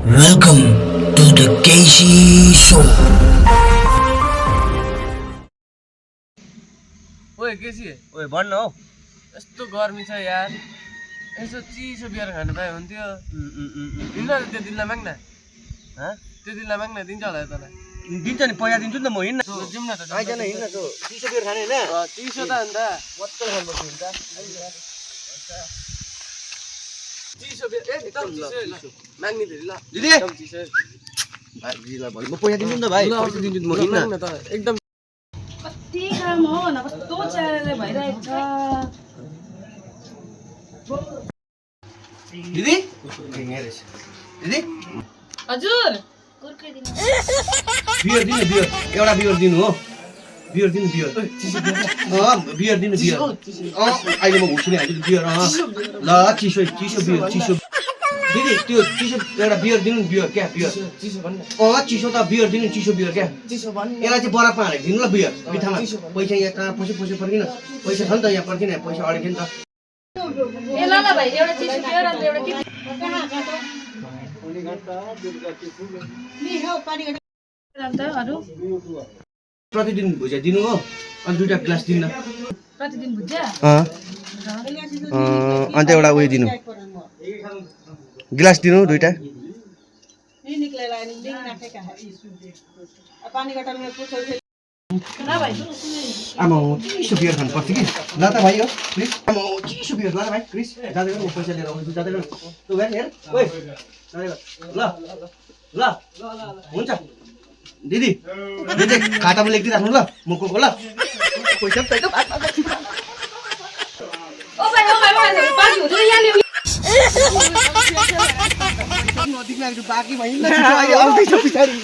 Welcome to the Casey Show. ओए केसी ओए भन्न हौ यस्तो गर्मी छ यार यसो चिसो बियर खानु पाए हुन्थ्यो हिँड्न न त्यो दिनलाई माग्न त्यो दिनलाई माग्न दिन्छ होला तँलाई दिन्छ नि पैसा दिन्छु नि त म हिँड्न जाउँ न त आइज न हिँड्न त चिसो बियर खाने हैन चिसो त अन्त मत्तल खानुपर्छ नि त चिसो बियर एकदम चिसो ल माग्ने फेरि ल दिदी एकदम चिसो भाइजीलाई भन्नु म पैसा दिन्छु नि त भाइ पैसा दिन्छु नि म हिँड्न माग्न त एकदम कति काम हो न कस्तो च्याले भइरहेको छ दिदी यहाँ रहेछ दिदी हजुर बियर दिनु बियर एउटा बियर दिनु हो बियर दिनु बियर बियर दिनु बियर अहिले म घुस्छु नि हाल्छु बियर ल चिसो चिसो बियर चिसो दिदी त्यो चिसो एउटा बियर दिनु नि बियर क्या बियर चिसो भन्नु चिसो त बियर दिनु चिसो बियर क्या चिसो भन्नु यसलाई चाहिँ बरफमा हालेर दिनु ल बियर बिथामा पैसा यहाँ कहाँ पैसा पर्किन पैसा छ नि त यहाँ पर्किन पैसा अडेको नि त ए ल ल भाइ एउटा चिसो बियर अन्त एउटा के अन्त अरु प्रतिदिन भुजिया दिनु हो अनि दुईटा ग्लास दिनु न प्रतिदिन भुज्या अन्त एउटा उयो दिनु गिलास दिनु दुईटा ल भाइ आमा चिसो बियर खानु पर्छ कि ल त भाइ हो प्लिज आमा चिसो बियर ल भाइ प्लिज जाँदै गर्नु म पैसा लिएर आउँछु जाँदै गर्नु तँ हेर हेर ओइ जाँदै गर ल ल हुन्छ दिदी दिदी खातामा लेखिदिइराख्नु ल म को ल पैसा पनि चाहिन्छ ओ भाइ पार्टी हुँदैन यहाँ ल्याउ नजिक लाग्छ बाँकी भइन्न आउँदैछ पछाडि